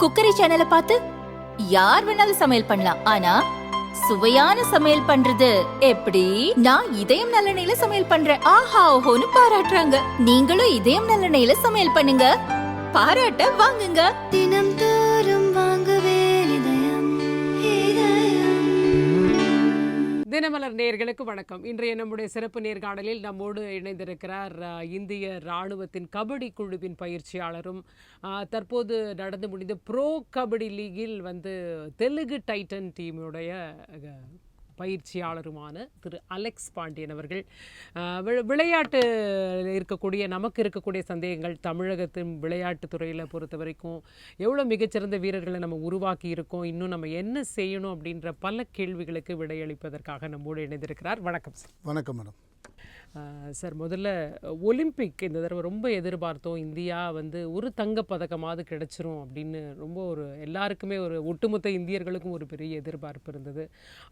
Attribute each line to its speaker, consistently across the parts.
Speaker 1: Cookery சேனலை பார்த்து யார் வேணாலும் சமையல் பண்ணலாம். ஆனா சுவையான சமையல் பண்றது எப்படி? நான் இதயம் நல்லெண்ணெயில சமையல் பண்றேன். ஆஹா ஓஹோன்னு பாராட்டுறாங்க. நீங்களும் இதயம் நல்லெண்ணெயில சமையல் பண்ணுங்க, பாராட்ட வாங்குங்க.
Speaker 2: தினம் தோறும் வாங்குவே இதயம் இதயம்.
Speaker 3: தினமலர் நேயர்களுக்கு வணக்கம். இன்றைய நம்முடைய சிறப்பு நேர்காணலில் நம்மோடு இணைந்திருக்கிறார் இந்திய இராணுவத்தின் கபடி குழுவின் பயிற்சியாளரும் தற்போது நடந்து முடிந்த ப்ரோ கபடி லீகில் தெலுங்கு டைட்டன் டீமுடைய பயிற்சியாளருமான திரு அலெக்ஸ் பாண்டியன் அவர்கள். விளையாட்டு நமக்கு இருக்கக்கூடிய சந்தேகங்கள், தமிழகத்தின் விளையாட்டுத் துறையில் பொறுத்த வரைக்கும் எவ்வளோ மிகச்சிறந்த வீரர்களை நம்ம உருவாக்கி இருக்கோம், இன்னும் நம்ம என்ன செய்யணும் அப்படின்ற பல கேள்விகளுக்கு விடையளிப்பதற்காக நம்மோடு இணைந்திருக்கிறார். வணக்கம் சார்.
Speaker 4: வணக்கம் மேடம்.
Speaker 3: சார், முதல்ல ஒலிம்பிக் இந்த தடவை ரொம்ப எதிர்பார்த்தோம். இந்தியா ஒரு தங்கப்பதக்கமாவது கிடைச்சிரும் அப்படின்னு ரொம்ப எல்லாருக்குமே ஒட்டுமொத்த இந்தியர்களுக்கும் ஒரு பெரிய எதிர்பார்ப்பு இருந்தது.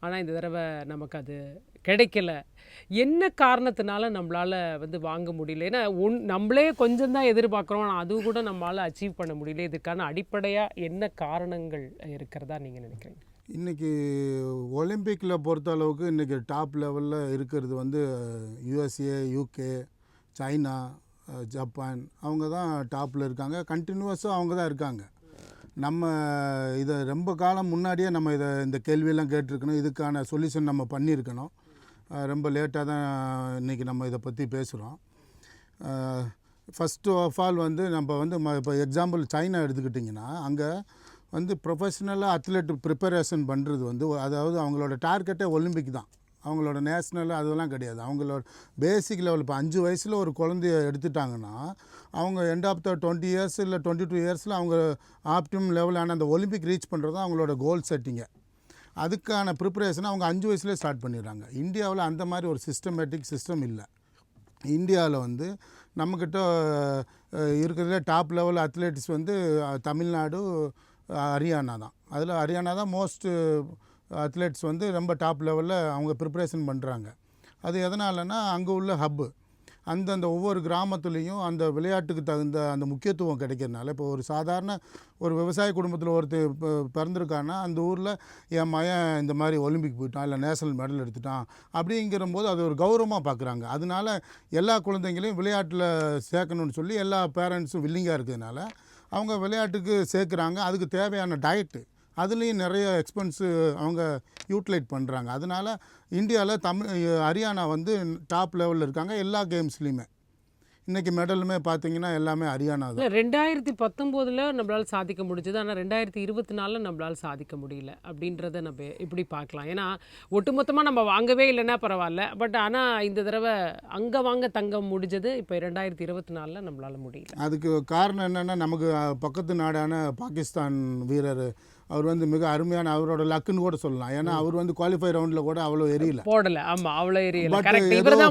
Speaker 3: ஆனால் இந்த தடவை நமக்கு அது கிடைக்கல. என்ன காரணத்தினால நம்மளால் வாங்க முடியல? ஏன்னா நம்மளே கொஞ்சம் தான் எதிர்பார்க்குறோம், ஆனால் அது கூட நம்மளால் அச்சீவ் பண்ண முடியல. இதுக்கான அடிப்படையாக என்ன காரணங்கள் இருக்கிறதா நீங்கள் நினைக்கிறீங்க?
Speaker 4: இன்றைக்கி ஒலிம்பிக்கில் பொறுத்த அளவுக்கு இன்றைக்கி டாப் லெவலில் இருக்கிறது யுஎஸ்ஏ, யூகே, சைனா, ஜப்பான், அவங்க தான் டாப்பில் இருக்காங்க. கண்டினியூஸாக அவங்க தான் இருக்காங்க. நம்ம இதை ரொம்ப காலம் முன்னாடியே நம்ம இந்த கேள்வியெல்லாம் கேட்டிருக்கணும், இதுக்கான சொல்யூஷன் நம்ம பண்ணியிருக்கணும். ரொம்ப லேட்டாக தான் இன்றைக்கி நம்ம இதை பற்றி பேசுகிறோம். ஃபஸ்ட்டு ஆஃப் ஆல் நம்ம இப்போ எக்ஸாம்பிள் சைனா எடுத்துக்கிட்டிங்கன்னா, அங்கே ப்ரொஃபஷ்னலாக அத்லெட் ப்ரிப்பரேஷன் பண்ணுறது அதாவது அவங்களோட டார்கெட்டே ஒலிம்பிக் தான். அவங்களோட நேஷ்னல் அதெல்லாம் கிடையாது. அவங்களோட பேசிக் லெவல் இப்போ 5 வயசில் ஒரு குழந்தைய எடுத்துட்டாங்கன்னா அவங்க எண்ட் ஆஃப் த 20 இயர்ஸ் இல்லை 22 இயர்ஸில் அவங்க ஆப்டிமம் லெவலான அந்த ஒலிம்பிக் ரீச் பண்ணுறது தான் அவங்களோட கோல் செட்டிங்க. அதுக்கான ப்ரிப்பரேஷனை அவங்க 5 வயசுலேயே ஸ்டார்ட் பண்ணிடுறாங்க. இந்தியாவில் அந்த மாதிரி ஒரு சிஸ்டமேட்டிக் சிஸ்டம் இல்லை. இந்தியாவில் நம்மக்கிட்ட இருக்கிறதுல top level athletics Tamil Nadu, Haryana தான். அதில் ஹரியானா தான் மோஸ்ட்டு அத்லெட்ஸ் ரொம்ப டாப் லெவலில் அவங்க ப்ரிப்ரேஷன் பண்ணுறாங்க. அது எதனாலன்னா அங்கே உள்ள ஹப்பு, அந்தந்த ஒவ்வொரு கிராமத்துலேயும் அந்த விளையாட்டுக்கு தகுந்த அந்த முக்கியத்துவம் கிடைக்கிறதுனால. இப்போ ஒரு சாதாரண ஒரு விவசாய குடும்பத்தில் ஒருத்தர் பிறந்திருக்கான்னா அந்த ஊரில் என் மகன் இந்த மாதிரி ஒலிம்பிக் போயிட்டான், இல்லை நேஷனல் மெடல் எடுத்துட்டான் அப்படிங்கிற போது அது ஒரு கௌரவமாக பார்க்குறாங்க. அதனால எல்லா குழந்தைங்களையும் விளையாட்டில் சேர்க்கணும்னு சொல்லி எல்லா பேரண்ட்ஸும் வில்லிங்காக இருக்கிறதுனால அவங்க விளையாட்டுக்கு சேர்க்குறாங்க. அதுக்கு தேவையான டயட்டு அதுலேயும் நிறைய எக்ஸ்பென்ஸு அவங்க யூட்டிலைட் பண்ணுறாங்க. அதனால் இந்தியாவில் ஹரியானா டாப் லெவலில் இருக்காங்க எல்லா கேம்ஸ்லேயுமே. இன்றைக்கி மெடலுமே பார்த்தீங்கன்னா எல்லாமே ஹரியானா தான்.
Speaker 3: 2019 நம்மளால் சாதிக்க முடிஞ்சது, ஆனால் 2024 நம்மளால் சாதிக்க முடியல அப்படின்றத நம்ம எப்படி பார்க்கலாம்? ஏன்னா ஒட்டுமொத்தமாக நம்ம வாங்கவே இல்லைன்னா பரவாயில்ல, பட் ஆனால் இந்த தடவை அங்கே வாங்க தங்கம் முடிஞ்சது, இப்போ 2024 நம்மளால் முடியல.
Speaker 4: அதுக்கு காரணம் என்னென்னா, நமக்கு பக்கத்து நாடான பாகிஸ்தான் வீரர் அவர் மிக அருமையான அவரோட லக்குன்னு கூட சொல்லலாம். ஏன்னா அவர் குவாலிஃபை ரவுண்டில் கூட அவ்வளோ எரியல
Speaker 3: போடல. ஆமாம், அவ்வளோ எரியல.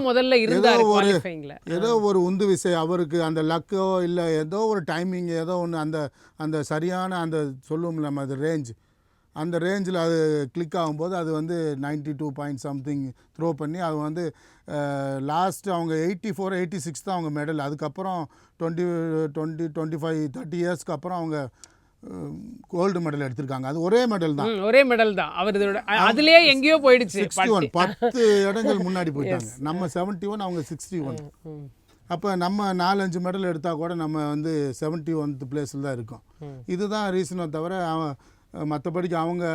Speaker 3: முதல்ல
Speaker 4: ஏதோ ஒரு உந்து விசை அவருக்கு, அந்த லக்கோ இல்லை ஏதோ ஒரு டைமிங், ஏதோ ஒன்று அந்த சரியான அந்த சொல்லுவோம் நம்ம அது ரேஞ்ச், அந்த ரேஞ்சில் அது கிளிக் ஆகும்போது அது 92 பாயிண்ட் சம்திங் த்ரோ பண்ணி அது லாஸ்ட்டு அவங்க 84, 86 தான் அவங்க மெடல். அதுக்கப்புறம் 20, 25, 30 இயர்ஸ்க்கு அப்புறம் அவங்க கோல்டு மெடல் எடுத்திருக்காங்க. அது ஒரே மெடல் தான்.
Speaker 3: அவர் அதுலயே எங்கேயோ போயிடுச்சு.
Speaker 4: 61 10 இடங்கள் முன்னாடி போயிட்டாங்க. நம்ம 71, அவங்க 61. அப்போ நம்ம 4-5 மெடல் எடுத்தால் கூட நம்ம 71th பிளேஸில் தான் இருக்கோம். இதுதான் ரீசனை தவிர மற்றபடிக்கு அவங்க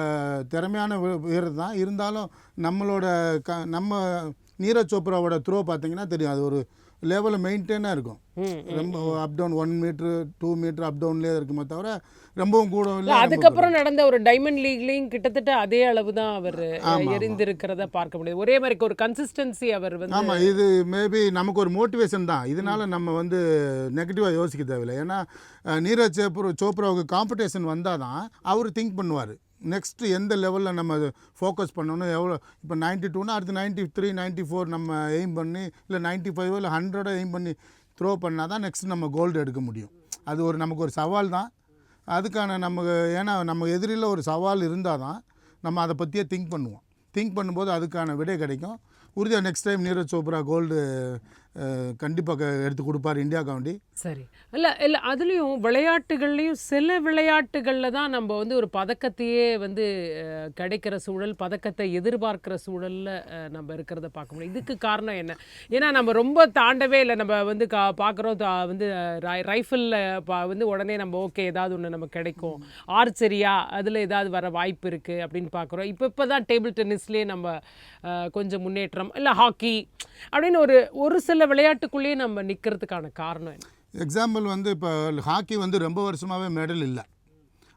Speaker 4: திறமையான வீரர் தான். இருந்தாலும் நம்மளோட நம்ம நீரஜ் சோப்ராவோட த்ரோ பார்த்தீங்கன்னா தெரியும், அது ஒரு லெவலில் மெயின்டைனாக இருக்கும். ரொம்ப அப் டவுன் 1 மீட்டர் 2 மீட்டர் அப் டவுன்லேயே இருக்குமே தவிர ரொம்பவும் கூட இல்லை.
Speaker 3: அதுக்கப்புறம் நடந்த ஒரு டைமண்ட் லீக்லையும் கிட்டத்தட்ட அதே அளவு தான் அவர் எரிந்திருக்கிறத பார்க்க முடியுது. ஒரே மாதிரி ஒரு கன்சிஸ்டன்சி அவர்
Speaker 4: ஆமாம். இது மேபி நமக்கு ஒரு மோட்டிவேஷன் தான். இதனால நம்ம நெகட்டிவாக யோசிக்க தேவையில்லை. ஏன்னா நீரஜ் சோப்ராவுக்கு காம்படிஷன் வந்தால் தான் அவர் திங்க் பண்ணுவார், நெக்ஸ்ட்டு எந்த லெவலில் நம்ம ஃபோக்கஸ் பண்ணணும். எவ்வளோ இப்போ 92னா அடுத்து 93, 94 நம்ம எய்ம் பண்ணி, இல்லை 95 இல்லை 100 எய்ம் பண்ணி த்ரோ பண்ணால் தான் நெக்ஸ்ட் நம்ம கோல்டு எடுக்க முடியும். அது நமக்கு ஒரு சவால் தான். அதுக்கான ஏன்னா நம்ம எதிரில் ஒரு சவால் இருந்தால் தான் நம்ம அதை பற்றியே திங்க் பண்ணுவோம். திங்க் பண்ணும்போது அதுக்கான விடை கிடைக்கும். உறுதியாக next time Neeraj Chopra gold கண்டிப்பாக எடுத்து கொடுப்பார் இந்தியாவுக்காண்டி.
Speaker 3: சரி. இல்லை அதுலேயும் விளையாட்டுகள்லையும் சில விளையாட்டுகளில் தான் நம்ம வந்து ஒரு பதக்கத்தையே வந்து கிடைக்கிற சூழல், பதக்கத்தை எதிர்பார்க்கிற சூழலில் நம்ம இருக்கிறத பார்க்க முடியும். இதுக்கு காரணம் என்ன? ஏன்னா நம்ம ரொம்ப தாண்டவே இல்லை. நம்ம வந்து பார்க்குறோம் வந்து ரைஃபிளில் வந்து உடனே நம்ம ஓகே ஏதாவது ஒன்று நமக்கு கிடைக்கும், ஆர்ச்சரியா அதில் ஏதாவது வர வாய்ப்பு இருக்குது அப்படின்னு பார்க்குறோம். இப்போ தான் டேபிள் டென்னிஸ்லேயே நம்ம கொஞ்சம் முன்னேற்றம், இல்லை ஹாக்கி அப்படின்னு ஒரு சில விளையாட்டுக்குள்ளேயே நம்ம நிற்கிறதுக்கான காரணம் என்ன?
Speaker 4: எக்ஸாம்பிள் வந்து இப்போ ஹாக்கி வந்து ரொம்ப வருஷமாகவே மெடல் இல்லை.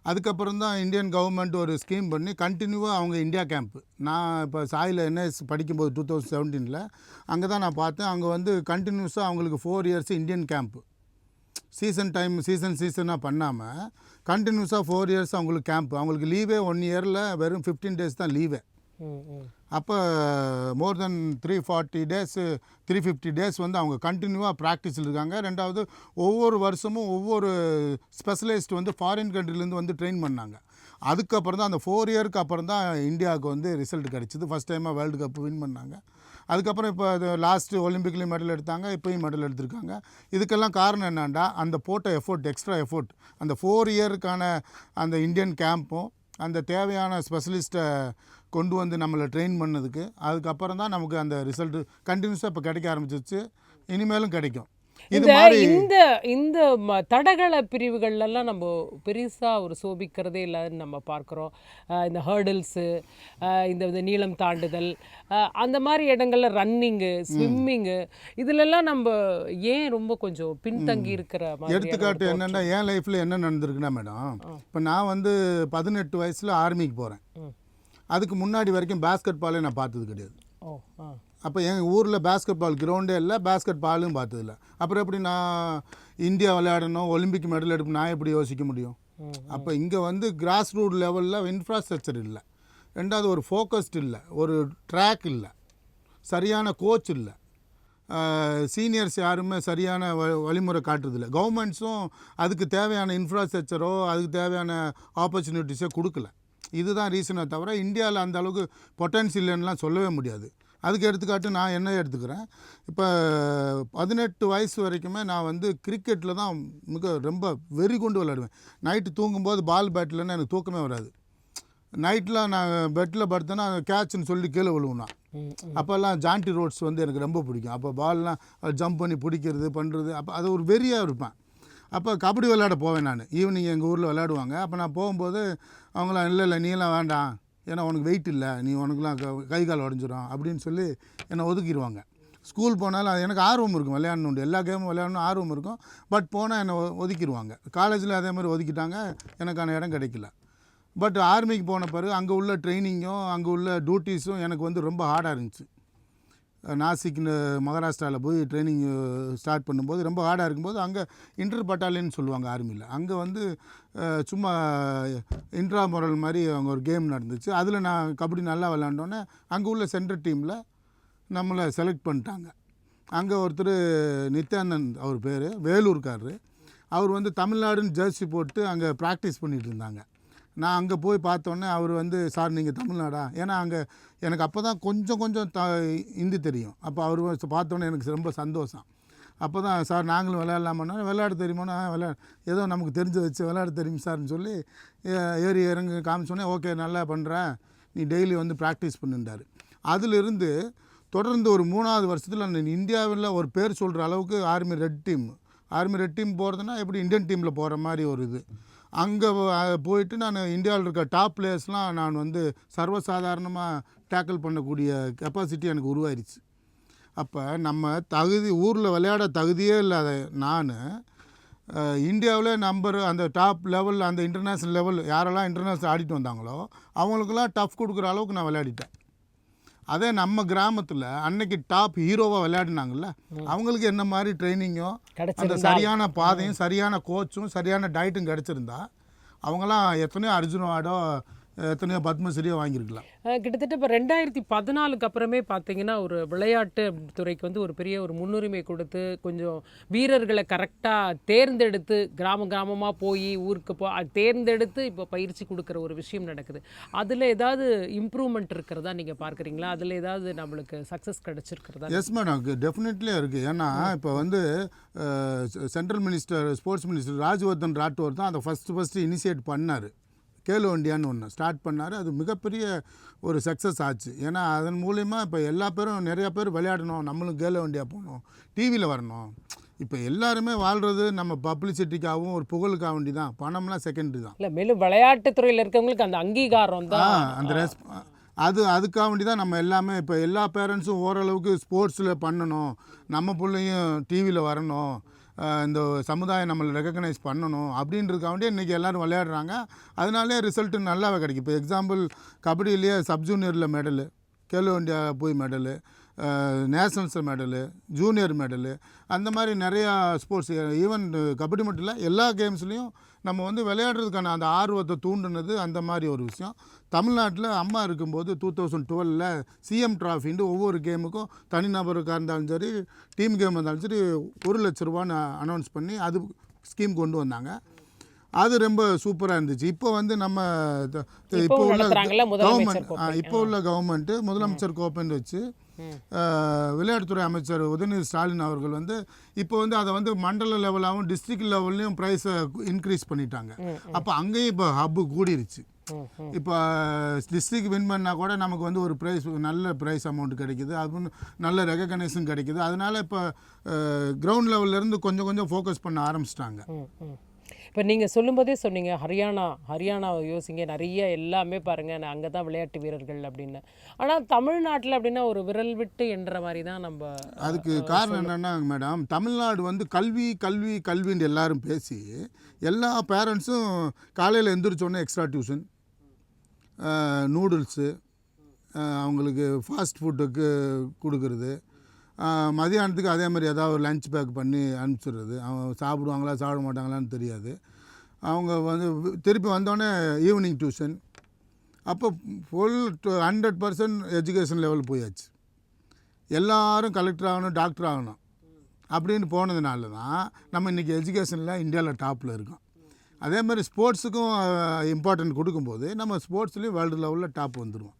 Speaker 4: அதுக்கப்புறம் தான் இந்தியன் கவர்மெண்ட் ஒரு ஸ்கீம் பண்ணி கண்டினியூவாக அவங்க இந்தியா கேம்ப்பு, நான் இப்போ சாயில் என்எஸ் படிக்கும்போது 2017 அங்கே தான் நான் பார்த்தேன். அங்கே வந்து கண்டினியூஸாக அவங்களுக்கு 4 இயர்ஸ் இந்தியன் கேம்ப்பு, சீசனாக பண்ணாமல் கண்டினியூஸாக 4 இயர்ஸ் அவங்களுக்கு கேம்ப்பு. அவங்களுக்கு லீவே 1 இயரில் வெறும் 15 டேஸ் தான் லீவே. அப்போ மோர் தென் 340 டேஸ் 350 டேஸ் வந்து அவங்க கண்டினியூவாக ப்ராக்டிஸில் இருக்காங்க. ரெண்டாவது ஒவ்வொரு வருஷமும் ஒவ்வொரு ஸ்பெஷலிஸ்ட் வந்து ஃபாரின் கண்ட்ரிலேருந்து வந்து ட்ரெயின் பண்ணாங்க. அதுக்கப்புறம் தான் அந்த 4 இயருக்கு அப்புறம் தான் இந்தியாவுக்கு வந்து ரிசல்ட் கிடச்சிது. ஃபஸ்ட் டைமாக வேர்ல்டு கப் வின் பண்ணாங்க. அதுக்கப்புறம் இப்போ அது லாஸ்ட்டு ஒலிம்பிக்லேயும் மெடல் எடுத்தாங்க, இப்போயும் மெடல் எடுத்திருக்காங்க. இதுக்கெல்லாம் காரணம் என்னென்னா அந்த போட்ட எஃபோர்ட், எக்ஸ்ட்ரா எஃபோர்ட், அந்த 4 இயருக்கான அந்த இந்தியன் கேம்பும் அந்த தேவையான ஸ்பெஷலிஸ்ட்டை கொண்டு வந்து நம்மளை ட்ரெயின் பண்ணதுக்கு, அதுக்கப்புறம் தான் நமக்கு அந்த ரிசல்ட்டு கண்டினியூஸாக இப்போ கிடைக்க ஆரம்பிச்சிச்சு, இனிமேலும் கிடைக்கும். இது மாதிரி
Speaker 3: இந்த தடகள பிரிவுகள்லாம் நம்ம பெருசாக ஒரு சோபிக்கிறதே இல்லைன்னு நம்ம பார்க்குறோம். இந்த ஹர்டில்ஸு, இந்த நீளம் தாண்டுதல், அந்த மாதிரி இடங்கள்ல ரன்னிங்கு, ஸ்விம்மிங்கு, இதிலெல்லாம் நம்ம ஏன் ரொம்ப கொஞ்சம் பின்தங்கி இருக்கிற மாதிரி?
Speaker 4: எடுத்துக்காட்டு என்னென்னா என் லைஃப்பில் என்ன நடந்திருக்குன்னா மேடம், இப்போ நான் வந்து 18 வயசில் ஆர்மிக்கு போகிறேன். அதுக்கு முன்னாடி வரைக்கும் பேஸ்கெட் பாலே நான் பார்த்தது கிடையாது. அப்போ எங்கள் ஊரில் பேஸ்கெட் பால் கிரவுண்டே இல்லை, பேஸ்கெட் பாலும் பார்த்ததில்ல. அப்புறம் எப்படி நான் இந்தியா விளையாடணும், ஒலிம்பிக் மெடல் எடுப்பு நான் எப்படி யோசிக்க முடியும்? அப்போ இங்கே வந்து கிராஸ் ரூட் லெவலில் இன்ஃப்ராஸ்ட்ரக்சர் இல்லை. ரெண்டாவது ஒரு ஃபோக்கஸ்ட் இல்லை, ஒரு ட்ராக் இல்லை, சரியான கோச் இல்லை, சீனியர்ஸ் யாருமே சரியான வழிமுறை காட்டுறதில்லை. கவர்மெண்ட்ஸும் அதுக்கு தேவையான இன்ஃப்ராஸ்ட்ரக்சரோ அதுக்கு தேவையான ஆப்பர்ச்சுனிட்டிஸோ கொடுக்கல. இதுதான் ரீசனை தவிர இந்தியாவில் அந்த அளவுக்கு பொட்டன்ஷியல்லாம் சொல்லவே முடியாது. அதுக்கு எடுத்துக்காட்டு நான் என்ன எடுத்துக்கிறேன், இப்போ 18 வயசு வரைக்குமே நான் வந்து கிரிக்கெட்டில் தான் ரொம்ப வெறி கொண்டு விளையாடுவேன். நைட்டு தூங்கும்போது பால் பேட்டில்னா எனக்கு தூக்கமே வராது. நைட்டில் நான் பெட்டில் படுத்தேன்னா கேட்ச்னு சொல்லி கீழே விழுவுனா. அப்போல்லாம் ஜான்டி ரோட்ஸ் வந்து எனக்கு ரொம்ப பிடிக்கும். அப்போ பால்லாம் ஜம்ப் பண்ணி பிடிக்கிறது பண்ணுறது, அப்போ அது ஒரு வெறியாக இருப்பேன். அப்போ கபடி விளையாட போவேன் நான். ஈவினிங் எங்கள் ஊரில் விளையாடுவாங்க. அப்போ நான் போகும்போது அவங்களாம் இல்லை நீலாம் வேண்டாம், ஏன்னா உனக்கு வெயிட் இல்லை, நீ உனக்குலாம் கை கால் உடஞ்சிரும் அப்படின்னு சொல்லி என்னை ஒதுக்கிடுவாங்க. ஸ்கூல் போனாலும் அது எனக்கு ஆர்வம் இருக்கும், விளையாடணும், எல்லா கேமும் விளையாடணும் ஆர்வம் இருக்கும். பட் போனால் என்னை ஒதுக்கிடுவாங்க. காலேஜில் அதே மாதிரி ஒதுக்கிட்டாங்க, எனக்கான இடம் கிடைக்கல. பட் ஆர்மிக்கு போன பிறகு அங்கே உள்ள ட்ரைனிங்கும் அங்கே உள்ள டியூட்டிஸும் எனக்கு வந்து ரொம்ப ஹார்டாக இருந்துச்சு. நாசிக்னு மகாராஷ்டிராவில் போய் ட்ரைனிங் ஸ்டார்ட் பண்ணும்போது ரொம்ப ஹார்டாக இருக்கும்போது அங்கே இன்டர் பட்டாலியன் சொல்லுவாங்க ஆர்மியில். அங்கே வந்து சும்மா இன்ட்ரா மொரல் மாதிரி அவங்க ஒரு கேம் நடந்துச்சு. அதில் நான் கபடி நல்லா விளாண்டோன்னே அங்கே உள்ள சென்ட்ரல் டீமில் நம்மளை செலக்ட் பண்ணிட்டாங்க. அங்கே ஒருத்தர் நித்யானந்த், அவர் பேர், வேலூர்காரரு. அவர் வந்து தமிழ்நாடுன்னு ஜெர்சி போட்டு அங்கே ப்ராக்டிஸ் பண்ணிகிட்டு இருந்தாங்க. நான் அங்கே போய் பார்த்தோன்னே அவர் வந்து, சார் நீங்கள் தமிழ்நாடா? ஏன்னா அங்கே எனக்கு அப்போ தான் கொஞ்சம் ஹிந்தி தெரியும். அப்போ அவர் பார்த்தோன்னே எனக்கு ரொம்ப சந்தோஷம். அப்போ தான், சார் நாங்களும் விளையாடலாமன்னா, விளையாட தெரியுமானா, ஏதோ நமக்கு தெரிஞ்சு வச்சு விளையாட தெரியும் சார்னு சொல்லி ஏறி இறங்கி காமிச்சோன்னே, ஓகே நல்லா பண்ணுறேன், நீ டெய்லி வந்து ப்ராக்டிஸ் பண்ணுண்டார். அதிலிருந்து தொடர்ந்து ஒரு 3வது வருஷத்தில் நான் இந்தியாவில் ஒரு பேர் சொல்கிற அளவுக்கு ஆர்மி ரெட் டீம் போகிறதுனா எப்படி இந்தியன் டீமில் போகிற மாதிரி ஒரு இது. அங்கே போயிட்டு நான் இந்தியாவில் இருக்க டாப் பிளேயர்ஸ்லாம் நான் வந்து சர்வசாதாரணமாக டேக்கிள் பண்ணக்கூடிய கெப்பாசிட்டி எனக்கு உருவாயிருச்சு. அப்போ நம்ம ஊரில் விளையாட தகுதியே இல்லாத நான் இந்தியாவில் அந்த டாப் லெவலில், அந்த இன்டர்நேஷ்னல் லெவல் யாரெல்லாம் இன்டர்நேஷ்னல் ஆடிட்டு வந்தாங்களோ அவங்களுக்கெல்லாம் டஃப் கொடுக்குற அளவுக்கு நான் விளையாடிட்டேன். அதே நம்ம கிராமத்தில் அன்னைக்கு டாப் ஹீரோவாக விளையாடினாங்கல்ல, அவங்களுக்கு என்ன மாதிரி ட்ரைனிங்கோ அந்த சரியான பாதையும் சரியான கோச்சும் சரியான டயட்டும் கிடச்சிருந்தா அவங்களாம் எத்தனையோ அர்ஜுன் அவார்டோ எத்தனையோ பத்மஸ்ரீயோ வாங்கியிருக்கலாம்.
Speaker 3: கிட்டத்தட்ட இப்போ 2014க்கு அப்புறமே பார்த்தீங்கன்னா ஒரு விளையாட்டு துறைக்கு வந்து ஒரு பெரிய ஒரு முன்னுரிமை கொடுத்து கொஞ்சம் வீரர்களை கரெக்டாக தேர்ந்தெடுத்து கிராமமாக போய் ஊருக்கு தேர்ந்தெடுத்து இப்போ பயிற்சி கொடுக்குற ஒரு விஷயம் நடக்குது. அதில் ஏதாவது இம்ப்ரூவ்மெண்ட் இருக்கிறதா நீங்கள் பார்க்குறீங்களா? அதில் ஏதாவது நம்மளுக்கு சக்ஸஸ் கிடச்சிருக்கிறதா?
Speaker 4: எஸ் மேடம், டெஃபினெட்லியாக இருக்குது. ஏன்னா இப்போ வந்து central minister, sports minister Rajyavardhan Rathore தான் அதை ஃபஸ்ட்டு இனிஷியேட் பண்ணார். கேலோ இண்டியான்னு ஒன்று ஸ்டார்ட் பண்ணார். அது மிகப்பெரிய ஒரு சக்ஸஸ் ஆச்சு. ஏன்னா அதன் மூலிமா இப்போ எல்லா பேரும் நிறையா பேர் விளையாடணும், நம்மளும் கேலோ இண்டியா போகணும், டிவியில் வரணும். இப்போ எல்லாருமே வாழ்கிறது நம்ம பப்ளிசிட்டிக்காகவும் ஒரு புகழுக்காக வேண்டி தான். பணம்லாம் செகண்டரி தான்.
Speaker 3: இல்லை, மேலும் விளையாட்டுத்துறையில் இருக்கவங்களுக்கு அந்த அங்கீகாரம் தான்
Speaker 4: அந்த அதுக்காக வேண்டி தான் நம்ம எல்லாமே இப்போ எல்லா பேரண்ட்ஸும் ஓரளவுக்கு ஸ்போர்ட்ஸில் பண்ணணும், நம்ம பிள்ளையும் டிவியில் வரணும், இந்த சமுதாயம் நம்மளை ரெக்கக்னைஸ் பண்ணணும் அப்படின்றதுக்காக வேண்டிய இன்றைக்கி எல்லோரும் விளையாடுறாங்க. அதனாலே ரிசல்ட்டு நல்லாவே கிடைக்கும். இப்போ எக்ஸாம்பிள் கபடியிலேயே சப் ஜூனியரில் மெடலு, கேலோ இண்டியா போய் மெடலு, நேஷ்னல்ஸில் மெடலு, ஜூனியர் மெடலு, அந்த மாதிரி நிறையா ஸ்போர்ட்ஸ், ஈவன் கபடி மட்டும் இல்லை எல்லா கேம்ஸ்லேயும் நம்ம வந்து விளையாடுறதுக்கான அந்த ஆர்வத்தை தூண்டுனது அந்த மாதிரி ஒரு விஷயம். தமிழ்நாட்டில் அம்மா இருக்கும்போது 2012 சிஎம் ட்ராஃபின்ட்டு ஒவ்வொரு கேமுக்கும் தனிநபருக்காக இருந்தாலும் சரி, டீம் கேம் இருந்தாலும் சரி 1 லட்ச ரூபான்னு அனௌன்ஸ் பண்ணி அது ஸ்கீம் கொண்டு வந்தாங்க. அது ரொம்ப சூப்பராக இருந்துச்சு. இப்போ வந்து நம்ம இப்போ உள்ள கவர்மெண்ட்டு முதலமைச்சர் கோப்பைன்னு வச்சு விளையாட்டுத்துறை அமைச்சர் உதயநிதி ஸ்டாலின் அவர்கள் வந்து இப்போ வந்து அதை வந்து மண்டல லெவலாகவும் டிஸ்ட்ரிக்ட் லெவல்லையும் ப்ரைஸை இன்க்ரீஸ் பண்ணிட்டாங்க. அப்போ அங்கேயும் இப்போ ஹப்பு கூடிருச்சு. இப்போ டிஸ்ட்ரிக்ட் வின் பண்ணால் கூட நமக்கு வந்து ஒரு ப்ரைஸ், நல்ல ப்ரைஸ் அமௌண்ட் கிடைக்குது, அது நல்ல ரெகக்னைஸும் கிடைக்குது. அதனால் இப்போ கிரவுண்ட் லெவல்லேருந்து கொஞ்சம் கொஞ்சம் ஃபோக்கஸ் பண்ண ஆரம்பிச்சிட்டாங்க.
Speaker 3: இப்போ நீங்கள் சொல்லும்போதே சொன்னீங்க ஹரியானாவை யோசிங்க, நிறைய எல்லாமே பாருங்கள் நான் அங்கே தான் விளையாட்டு வீரர்கள் அப்படின்னு. ஆனால் தமிழ்நாட்டில் அப்படின்னா ஒரு விரல் விட்டு என்ற மாதிரி தான் நம்ம.
Speaker 4: அதுக்கு காரணம் என்னென்னா மேடம், தமிழ்நாடு வந்து கல்வின்னு எல்லாரும் பேசி எல்லா பேரண்ட்ஸும் காலையில் எந்திரிச்சோடனே எக்ஸ்ட்ரா டியூஷன், நூடுல்ஸு, அவங்களுக்கு ஃபாஸ்ட் ஃபுட்டுக்கு கொடுக்குறது, மதியானத்துக்கு அதே மாதிரி ஏதாவது ஒரு லஞ்ச் பேக் பண்ணி அனுப்பிச்சிடுறது. அவங்க சாப்பிடுவாங்களா சாப்பிட மாட்டாங்களான்னு தெரியாது. அவங்க வந்து திருப்பி வந்தோடனே ஈவினிங் டியூஷன். அப்போ ஃபுல் 100% எஜுகேஷன் லெவல் போயாச்சு. எல்லாரும் கலெக்டர் ஆகணும், டாக்டர் ஆகணும் அப்படின்னு போனதுனால தான் நம்ம இன்றைக்கி எஜுகேஷனில் இந்தியாவில் டாப்பில் இருக்கோம். அதே மாதிரி ஸ்போர்ட்ஸுக்கும் இம்பார்ட்டன்ட் கொடுக்கும்போது நம்ம ஸ்போர்ட்ஸ்லேயும் வேர்ல்டு லெவலில் டாப் வந்துடுவோம்.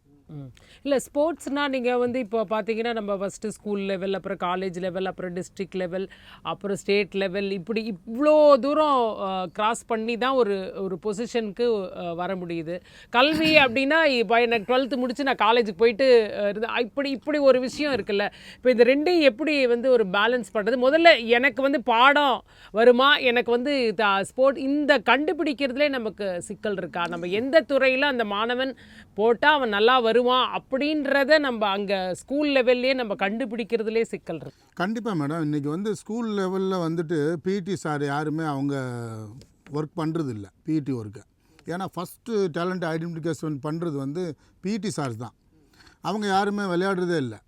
Speaker 3: இல்லை, ஸ்போர்ட்ஸ்னால் நீங்கள் வந்து இப்போ பார்த்தீங்கன்னா நம்ம ஃபஸ்ட்டு ஸ்கூல் லெவல், அப்புறம் காலேஜ் லெவல், அப்புறம் டிஸ்ட்ரிக்ட் லெவல், அப்புறம் ஸ்டேட் லெவல், இப்படி இவ்வளோ தூரம் கிராஸ் பண்ணி தான் ஒரு பொசிஷனுக்கு வர முடியுது. கல்வி அப்படின்னா இப்போ எனக்கு 12th முடிச்சு நான் காலேஜுக்கு போயிட்டு இப்படி ஒரு விஷயம் இருக்குல்ல. இப்போ இந்த ரெண்டையும் எப்படி வந்து ஒரு பேலன்ஸ் பண்ணுறது? முதல்ல எனக்கு வந்து பாடம் வருமா, எனக்கு வந்து ஸ்போர்ட் இந்த கண்டுபிடிக்கிறதுலே நமக்கு சிக்கல் இருக்கா? நம்ம எந்த துறையில் அந்த மாணவன் போட்டால் அவன் நல்லா வருவான் அப்படின்றத நம்ம அங்கே ஸ்கூல் லெவல்லே நம்ம கண்டுபிடிக்கிறதுலே சிக்கல் இருக்கு.
Speaker 4: கண்டிப்பாக மேடம், இன்றைக்கி வந்து ஸ்கூல் லெவலில் வந்துட்டு பிடி சார் யாருமே அவங்க ஒர்க் பண்ணுறது இல்லை, பிடி ஒர்க்கை. ஏன்னா ஃபஸ்ட்டு டேலண்ட் ஐடென்டிஃபிகேஷன் பண்ணுறது வந்து பிடி சார்ஸ் தான். அவங்க யாருமே விளையாடுறதே இல்லை.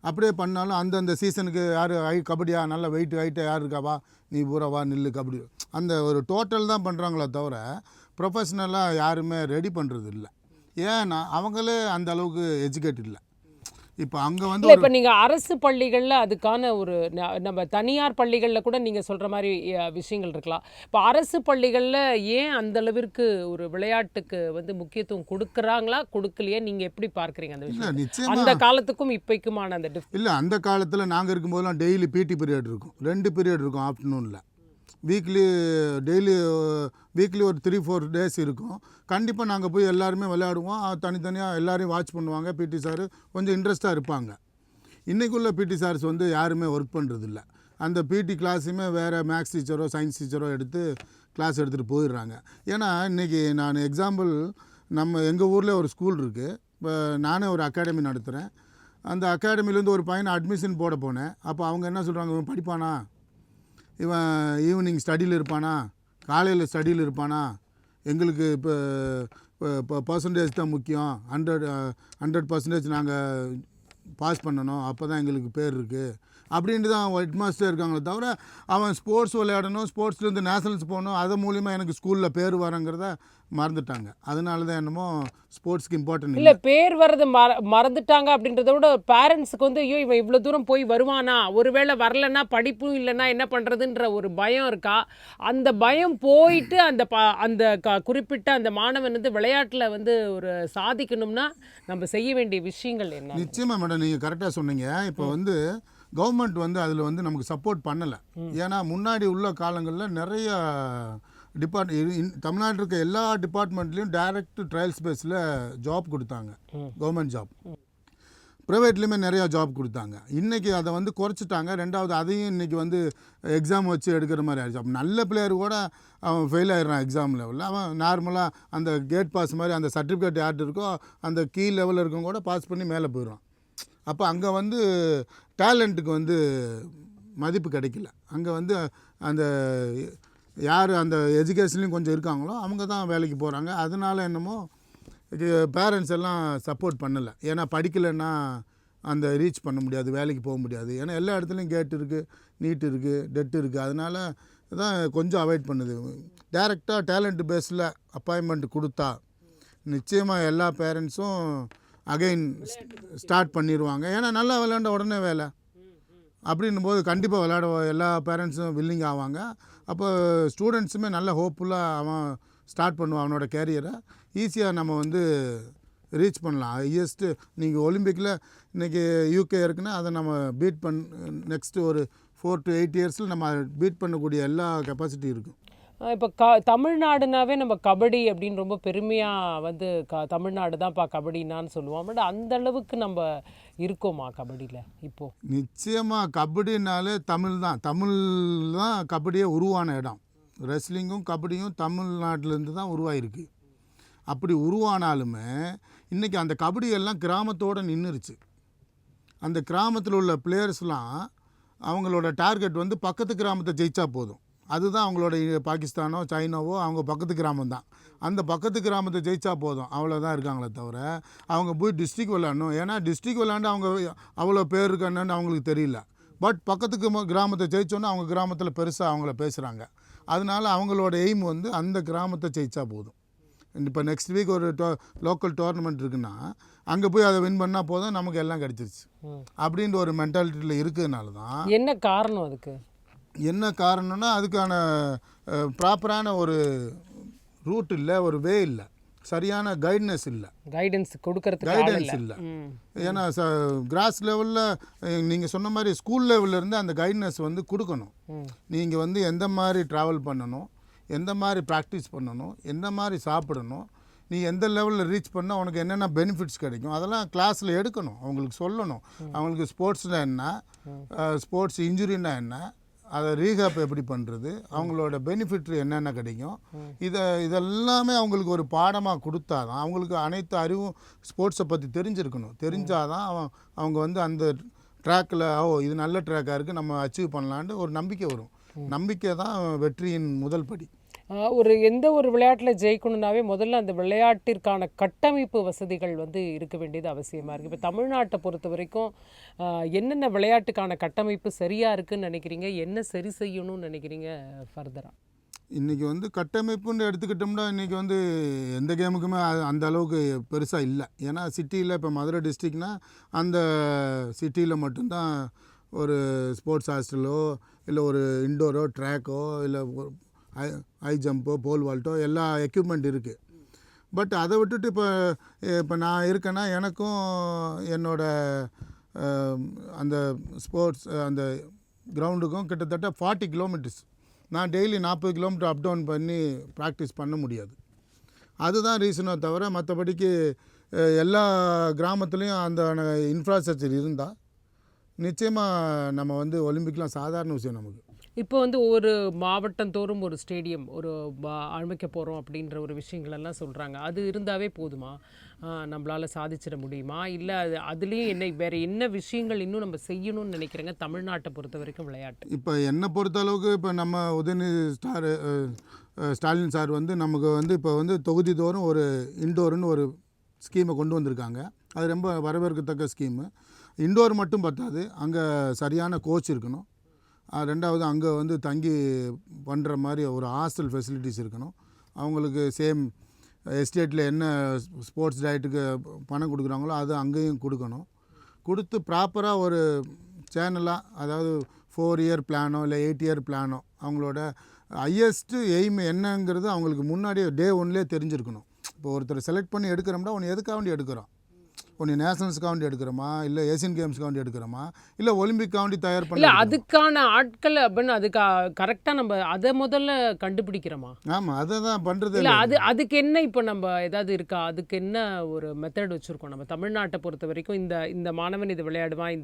Speaker 4: அப்படியே பண்ணாலும் அந்தந்த சீசனுக்கு யார் கபடியா நல்ல ஹைட்டாக யார் இருக்காவா, நீ பூராவா நில்லு கபடி, அந்த ஒரு டோட்டல் தான் பண்ணுறாங்களே தவிர ப்ரொஃபஷ்னலாக யாருமே ரெடி பண்ணுறது இல்லை. ஏன்னா அவங்களே அந்த அளவுக்கு எஜுகேட் இல்லை. இப்போ அங்கே வந்து
Speaker 3: இப்போ நீங்கள் அரசு பள்ளிகளில் அதுக்கான ஒரு நம்ம தனியார் பள்ளிகளில் கூட நீங்கள் சொல்கிற மாதிரி விஷயங்கள் இருக்கலாம். இப்போ அரசு பள்ளிகளில் ஏன் அந்த அளவிற்கு ஒரு விளையாட்டுக்கு வந்து முக்கியத்துவம் கொடுக்குறாங்களா கொடுக்கலையே, நீங்கள் எப்படி பார்க்குறீங்க அந்த விஷயம்?
Speaker 4: நிச்சயமாக
Speaker 3: அந்த காலத்துக்கும் இப்போக்குமான அந்த
Speaker 4: இல்லை, அந்த காலத்தில் நாங்கள் இருக்கும்போதெல்லாம் டெய்லி பிடி பீரியட் இருக்கும், 2 பீரியட் இருக்கும் ஆஃப்டர்நூனில். டெய்லி வீக்லி ஒரு 3-4 டேஸ் இருக்கும். கண்டிப்பாக நாங்கள் போய் எல்லாருமே விளையாடுவோம். தனித்தனியாக எல்லோரையும் வாட்ச் பண்ணுவாங்க. பிடி சார் கொஞ்சம் இன்ட்ரெஸ்ட்டாக இருப்பாங்க. இன்றைக்குள்ள பிடி சார்ஸ் வந்து யாருமே ஒர்க் பண்ணுறதில்ல. அந்த பிடி கிளாஸுமே வேறு மேக்ஸ் டீச்சரோ சயின்ஸ் டீச்சரோ எடுத்து கிளாஸ் எடுத்துகிட்டு போயிடுறாங்க. ஏன்னா இன்றைக்கி நான் எக்ஸாம்பிள், நம்ம எங்கள் ஊரில் ஒரு ஸ்கூல் இருக்குது. இப்போ நானே ஒரு அகாடமி நடத்துகிறேன். அந்த அகாடமிலேருந்து ஒரு பையனை அட்மிஷன் போட போனேன். அப்போ அவங்க என்ன சொல்கிறாங்க, இவன் படிப்பானா, இவன் ஈவினிங் ஸ்டடியில் இருப்பானா, காலையில் ஸ்டடியில் இருப்பானா, எங்களுக்கு இப்போ பர்சன்டேஜ் தான் முக்கியம், 100% நாங்கள் பாஸ் பண்ணணும், அப்போ தான் எங்களுக்கு பேர் இருக்குது அப்படின்ட்டு தான் ஹெட் மாஸ்டர் இருக்காங்களே தவிர அவன் ஸ்போர்ட்ஸ் விளையாடணும், ஸ்போர்ட்ஸ்லேருந்து நேஷனல்ஸ் போகணும், அது மூலிமா எனக்கு ஸ்கூலில் பேர் வரங்கிறத மறந்துட்டாங்க. அதனால தான் என்னமோ ஸ்போர்ட்ஸ்க்கு இம்பார்ட்டன்ட்
Speaker 3: இல்லை பேர் வர்றது மறந்துட்டாங்க அப்படின்றத விட பேரண்ட்ஸுக்கு வந்து ஐயோ இவன் இவ்வளோ தூரம் போய் வருவானா, ஒருவேளை வரலன்னா படிப்பும் இல்லைன்னா என்ன பண்ணுறதுன்ற ஒரு பயம் இருக்கா. அந்த பயம் போயிட்டு அந்த குறிப்பிட்ட அந்த மாணவன் வந்து விளையாட்டில் வந்து ஒரு சாதிக்கணும்னா நம்ம செய்ய வேண்டிய விஷயங்கள் என்ன?
Speaker 4: நிச்சயமாக மேடம், நீங்கள் கரெக்டாக சொன்னீங்க. இப்போ வந்து கவர்மெண்ட் வந்து அதில் வந்து நமக்கு சப்போர்ட் பண்ணலை. ஏன்னா முன்னாடி உள்ள காலங்களில் நிறைய தமிழ்நாட்டில் இருக்க எல்லா டிபார்ட்மெண்ட்லேயும் டைரக்ட் ட்ரையல்ஸ் பேஸில் ஜாப் கொடுத்தாங்க, கவர்மெண்ட் ஜாப். ப்ரைவேட்லேயுமே நிறையா ஜாப் கொடுத்தாங்க. இன்றைக்கி அதை வந்து குறைச்சிட்டாங்க. ரெண்டாவது அதையும் இன்றைக்கி வந்து எக்ஸாம் வச்சு எடுக்கிற மாதிரி ஆயிடுச்சு. அப்போ நல்ல பிளேயர் கூட அவன் ஃபெயில் ஆகிடுறான் எக்ஸாம் லெவலில். அவன் நார்மலாக அந்த கேட் பாஸ் மாதிரி அந்த சர்டிஃபிகேட் யார்ட்டு இருக்கோ அந்த கீ லெவலில் இருக்கவங்க கூட பாஸ் பண்ணி மேலே போயிடுவான். அப்போ அங்கே வந்து டேலண்ட்டுக்கு வந்து மதிப்பு கிடைக்கல. அங்கே வந்து அந்த யார் அந்த எஜுகேஷன்லேயும் கொஞ்சம் இருக்காங்களோ அவங்க தான் வேலைக்கு போகிறாங்க. அதனால என்னமோ பேரண்ட்ஸ் எல்லாம் சப்போர்ட் பண்ணலை. ஏன்னா படிக்கலைன்னா அந்த ரீச் பண்ண முடியாது, வேலைக்கு போக முடியாது. ஏன்னா எல்லா இடத்துலையும் கேட் இருக்குது, நீட் இருக்குது, டெட் இருக்குது. அதனால தான் கொஞ்சம் அவாய்ட் பண்ணுது. டைரெக்டாக டேலண்ட் பேஸில் அப்பாயின்மெண்ட் கொடுத்தா நிச்சயமாக எல்லா பேரண்ட்ஸும் அகைன் ஸ்டார்ட் பண்ணிடுவாங்க. ஏன்னா நல்லா விளையாண்ட உடனே வேலை அப்படின்னும் போது கண்டிப்பாக விளையாட எல்லா பேரண்ட்ஸும் வில்லிங் ஆவாங்க. அப்போ ஸ்டூடெண்ட்ஸுமே நல்ல ஹோப்ஃபுல்லாக அவன் ஸ்டார்ட் பண்ணுவான் அவனோட கேரியரை. ஈஸியாக நம்ம வந்து ரீச் பண்ணலாம். ஹையஸ்ட்டு நீங்கள் ஒலிம்பிக்கில் இன்றைக்கி யூகே இருக்குன்னா அதை நம்ம பீட் நெக்ஸ்ட்டு ஒரு 4 to 8 இயர்ஸில் நம்ம பீட் பண்ணக்கூடிய எல்லா கெப்பாசிட்டி இருக்கும்.
Speaker 3: இப்போ தமிழ்நாடுனாவே நம்ம கபடி அப்படின்னு ரொம்ப பெருமையாக வந்து தமிழ்நாடு தான்ப்பா கபடினான்னு சொல்லுவோம். பட் அந்த அளவுக்கு நம்ம இருக்கோமா கபடியில் இப்போது?
Speaker 4: நிச்சயமாக கபடினாலே தமிழ் தான் கபடியே உருவான இடம். ரெஸ்லிங்கும் கபடியும் தமிழ்நாட்டிலேருந்து தான் உருவாயிருக்கு. அப்படி உருவானாலுமே இன்றைக்கி அந்த கபடியெல்லாம் கிராமத்தோடு நின்றுருச்சு. அந்த கிராமத்தில் உள்ள பிளேயர்ஸ்லாம் அவங்களோட டார்கெட் வந்து பக்கத்து கிராமத்தை ஜெயிச்சா போதும். அதுதான் அவங்களோட பாகிஸ்தானோ சைனாவோ அவங்க பக்கத்து கிராமம் தான். அந்த பக்கத்து கிராமத்தை ஜெயிச்சா போதும், அவ்வளோதான் இருக்காங்களே தவிர அவங்க போய் டிஸ்ட்ரிக் விளையாடணும். ஏன்னா டிஸ்ட்ரிக் விளையாண்டு அவங்க அவ்வளோ பேர் இருக்கான்னு அவங்களுக்கு தெரியல. பட் பக்கத்துக்கு கிராமத்தை ஜெயிச்சோன்னா அவங்க கிராமத்தில் பெருசாக அவங்கள பேசுகிறாங்க. அதனால அவங்களோட எய்ம் வந்து அந்த கிராமத்தை ஜெயிச்சா போதும். இப்போ நெக்ஸ்ட் வீக் ஒரு லோக்கல் டோர்னமெண்ட் இருக்குன்னா அங்கே போய் அதை வின் பண்ணால் போதும், நமக்கு எல்லாம் கிடச்சிருச்சு அப்படின்ற ஒரு மென்டாலிட்டியில் இருக்கிறதுனால தான்.
Speaker 3: என்ன காரணம் அதுக்கு?
Speaker 4: என்ன காரணம்னா அதுக்கான ப்ராப்பரான ஒரு ரூட் இல்லை, ஒரு வே இல்லை, சரியான கைடன்ஸ் இல்லை,
Speaker 3: கைடன்ஸ்
Speaker 4: இல்லை. ஏன்னா கிராஸ் லெவலில் நீங்கள் சொன்ன மாதிரி ஸ்கூல் லெவல்லேருந்து அந்த கைடன்ஸ் வந்து கொடுக்கணும். நீங்கள் வந்து எந்த மாதிரி ட்ராவல் பண்ணணும், எந்த மாதிரி ப்ராக்டிஸ் பண்ணணும், எந்த மாதிரி சாப்பிடணும், நீ எந்த லெவலில் ரீச் பண்ணால் உனக்கு என்னென்ன பெனிஃபிட்ஸ் கிடைக்கும் அதெல்லாம் கிளாஸில் எடுக்கணும். அவங்களுக்கு சொல்லணும். அவங்களுக்கு ஸ்போர்ட்ஸ்னால் என்ன, ஸ்போர்ட்ஸ் இன்ஜுரின்னா என்ன, அதை ரீஹாப் எப்படி பண்ணுறது, அவங்களோட பெனிஃபிட் என்னென்ன கிடைக்கும், இதெல்லாமே அவங்களுக்கு ஒரு பாடமாக கொடுத்தா தான் அவங்களுக்கு அனைத்து அறிவும் ஸ்போர்ட்ஸை பற்றி தெரிஞ்சிருக்கணும். தெரிஞ்சால் தான் அவங்க வந்து அந்த ட்ராக்கில் இது நல்ல ட்ராக்காக இருக்குது, நம்ம அச்சீவ் பண்ணலான்ட்டு ஒரு நம்பிக்கை வரும். நம்பிக்கை தான் வெற்றியின் முதல் படி.
Speaker 3: எந்த ஒரு விளையாட்டில் ஜெயிக்கணுன்னாவே முதல்ல அந்த விளையாட்டிற்கான கட்டமைப்பு வசதிகள் வந்து இருக்க வேண்டியது அவசியமாக இருக்குது. இப்போ தமிழ்நாட்டை பொறுத்த வரைக்கும் என்னென்ன விளையாட்டுக்கான கட்டமைப்பு சரியாக இருக்குதுன்னு நினைக்கிறீங்க? என்ன சரி செய்யணும்னு நினைக்கிறீங்க ஃபர்தராக?
Speaker 4: இன்றைக்கி வந்து கட்டமைப்புன்னு எடுத்துக்கிட்டோம்னா இன்றைக்கி வந்து எந்த கேமுக்குமே அந்த அளவுக்கு பெருசாக இல்லை. ஏன்னா சிட்டியில் இப்போ மதுரை டிஸ்ட்ரிக்ட்னால் அந்த சிட்டியில் மட்டும்தான் ஒரு ஸ்போர்ட்ஸ் ஹாஸ்டலோ இல்லை ஒரு இன்டோரோ ட்ராக்கோ இல்லை ஹை ஜம்போ போல் வால்ட்டோ எல்லா எக்யூப்மெண்ட் இருக்குது. பட் அதை விட்டுட்டு இப்போ நான் இருக்கேன்னா எனக்கும் என்னோடய அந்த ஸ்போர்ட்ஸ் அந்த கிரவுண்டுக்கும் கிட்டத்தட்ட 40 கிலோமீட்டர்ஸ். நான் டெய்லி 40 கிலோமீட்டர் அப் டவுன் பண்ணி ப்ராக்டிஸ் பண்ண முடியாது. அதுதான் ரீசனோ தவிர மற்றபடிக்கு எல்லா கிராமத்துலேயும் அந்த இன்ஃப்ராஸ்ட்ரக்சர் இருந்தால் நிச்சயமாக நம்ம வந்து ஒலிம்பிக்லாம் சாதாரண விஷயம் நமக்கு.
Speaker 3: இப்போ வந்து ஒரு மாவட்டம் தோறும் ஒரு ஸ்டேடியம் அமைக்க போகிறோம் அப்படின்ற ஒரு விஷயங்களெல்லாம் சொல்கிறாங்க. அது இருந்தாவே போதுமா? நம்மளால் சாதிச்சிட முடியுமா? இல்லை அதுலேயும் வேறு என்ன விஷயங்கள் இன்னும் நம்ம செய்யணும்னு நினைக்கிறேங்க தமிழ்நாட்டை பொறுத்த வரைக்கும் விளையாட்டு?
Speaker 4: இப்போ என்னை பொறுத்த அளவுக்கு இப்போ நம்ம உதயநிதி ஸ்டாலின் சார் வந்து நமக்கு வந்து இப்போ வந்து தொகுதி தோறும் ஒரு இண்டோர்னு ஒரு ஸ்கீமை கொண்டு வந்திருக்காங்க. அது ரொம்ப வரவேற்கத்தக்க ஸ்கீமு. இண்டோர் மட்டும் பத்தாது, அங்கே சரியான கோச் இருக்கணும். ரெண்டாவது அங்கே வந்து தங்கி பண்ணுற மாதிரி ஒரு ஹாஸ்டல் ஃபெசிலிட்டிஸ் இருக்கணும். அவங்களுக்கு சேம் எஸ்டேட்டில் என்ன ஸ்போர்ட்ஸ் டயட்டுக்கு பணம் கொடுக்குறாங்களோ அது அங்கேயும் கொடுக்கணும். கொடுத்து ப்ராப்பராக ஒரு சேனலாக, அதாவது 4 இயர் பிளானோ இல்லை 8 இயர் பிளானோ, அவங்களோட ஹையஸ்ட்டு எய்ம் என்னங்கிறது அவங்களுக்கு முன்னாடியே டே ஒன்லேயே தெரிஞ்சிருக்கணும். இப்போ ஒருத்தர் செலக்ட் பண்ணி எடுக்கிறோம்னா ஒன்று எதுக்காக வேண்டி எடுக்கிறோம், ஒன்று நேஷனல்ஸ்க்காக வேண்டி எடுக்கிறோமா, இல்லை ஏசியன் கேம்ஸ்க்காக வேண்டி எடுக்கிறோமா, இல்லை ஒலிம்பிக்காக வேண்டி தயார்
Speaker 3: இல்லை
Speaker 4: பண்ணி.
Speaker 3: அதுக்கான ஆட்கள் அப்படின்னு அதுக்கு கரெக்டாக நம்ம அதை முதல்ல கண்டுபிடிக்கிறோமா?
Speaker 4: ஆமாம், அதை தான் பண்ணுறது.
Speaker 3: இல்லை அதுக்கு என்ன இப்போ நம்ம ஏதாவது இருக்கா, அதுக்கு என்ன ஒரு மெத்தட் வச்சுருக்கோம்? நம்ம தமிழ்நாட்டை பொறுத்த வரைக்கும் இந்த மாணவன் இது விளையாடுவான்,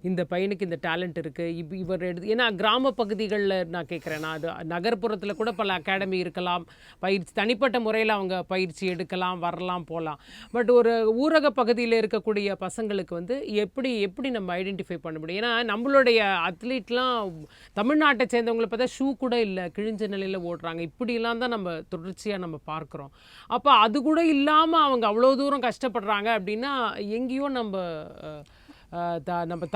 Speaker 3: இந்த பையனுக்கு இந்த டேலண்ட் இருக்குது, இவர் ஏன்னா கிராம பகுதிகளில் நான் கேட்குறேன், நான் அது நகர்ப்புறத்தில் கூட பல அகாடமி இருக்கலாம், பயிற்சி தனிப்பட்ட முறையில் அவங்க பயிற்சி எடுக்கலாம், வரலாம், போகலாம். பட் ஒரு ஊரக பகுதியில் இருக்கக்கூடிய பசங்களுக்கு வந்து எப்படி நம்ம ஐடென்டிஃபை பண்ண முடியும்? ஏன்னா நம்மளுடைய அத்லீட்லாம் தமிழ்நாட்டை சேர்ந்தவங்களை பார்த்தா ஷூ கூட இல்லை, கிழிஞ்ச நிலையில் ஓடுறாங்க, இப்படிலாம் தான் நம்ம தொடர்ச்சியாக நம்ம பார்க்குறோம். அப்போ அது கூட இல்லாமல் அவங்க அவ்வளோ தூரம் கஷ்டப்படுறாங்க அப்படின்னா எங்கேயோ நம்ம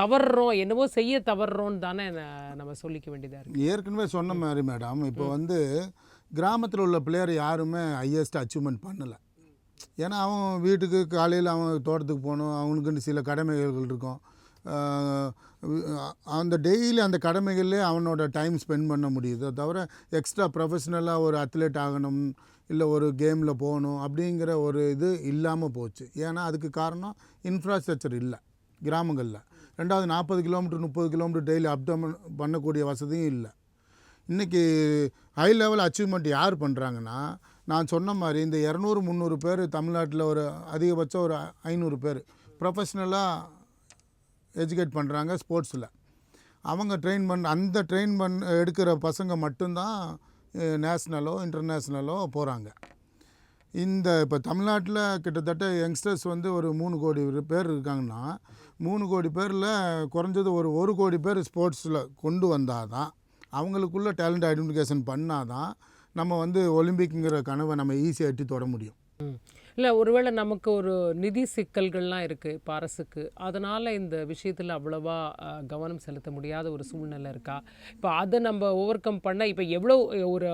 Speaker 3: தவறுறோம், என்னவோ செய்ய தவறுறோன்னு தானே நம்ம சொல்லிக்க வேண்டியதாக இருக்குது.
Speaker 4: ஏற்கனவே சொன்ன மாதிரி மேடம், இப்போ வந்து கிராமத்தில் உள்ள பிளேயர் யாருமே ஹையஸ்ட் அச்சீவ்மெண்ட் பண்ணலை. ஏன்னா அவன் வீட்டுக்கு காலையில் அவன் தோட்டத்துக்கு போகணும், அவனுக்குன்னு சில கடமைகள் இருக்கும். அந்த டெய்லி அந்த கடமைகள்லேயே அவனோட டைம் ஸ்பெண்ட் பண்ண முடியுது. தவிர எக்ஸ்ட்ரா ப்ரொஃபஷ்னலாக ஒரு அத்லெட் ஆகணும், இல்லை ஒரு கேமில் போகணும் அப்படிங்கிற ஒரு இது இல்லாமல் போச்சு. ஏன்னா அதுக்கு காரணம் இன்ஃப்ராஸ்ட்ரக்சர் இல்லை கிராமங்களில். ரெண்டாவது 40 கிலோமீட்டர் 30 கிலோமீட்டர் டெய்லி அப்டவுன் பண்ணக்கூடிய வசதியும் இல்லை. இன்றைக்கி ஹை லெவல் அச்சீவ்மெண்ட் யார் பண்ணுறாங்கன்னா, நான் சொன்ன மாதிரி இந்த 200-300 பேர் தமிழ்நாட்டில் ஒரு அதிகபட்சம் ஒரு 500 பேர் ப்ரொஃபஷ்னலாக எஜுகேட் பண்ணுறாங்க ஸ்போர்ட்ஸில். அவங்க அந்த ட்ரெயின் எடுக்கிற பசங்க மட்டும்தான் நேஷ்னலோ இன்டர்நேஷ்னலோ போகிறாங்க. இப்போ தமிழ்நாட்டில் கிட்டத்தட்ட யங்ஸ்டர்ஸ் வந்து ஒரு 3 கோடி பேர் இருக்காங்கன்னா, 3 கோடி பேரில் குறைஞ்சது ஒரு 1 கோடி பேர் ஸ்போர்ட்ஸில் கொண்டு வந்தால் தான், அவங்களுக்குள்ள டேலண்ட் ஐடென்டிஃபிகேஷன் பண்ணால் தான் நம்ம வந்து ஒலிம்பிக்குங்கிற கனவை நம்ம ஈஸியாக எட்டி தொட முடியும்.
Speaker 3: இல்லை ஒருவேளை நமக்கு ஒரு நிதி சிக்கல்கள்லாம் இருக்குது இப்போ அரசுக்கு, அதனால் இந்த விஷயத்தில் அவ்வளோவா கவனம் செலுத்த முடியாத ஒரு சூழ்நிலை இருக்கா? இப்போ அதை நம்ம ஓவர் கம் பண்ண இப்போ எவ்வளோ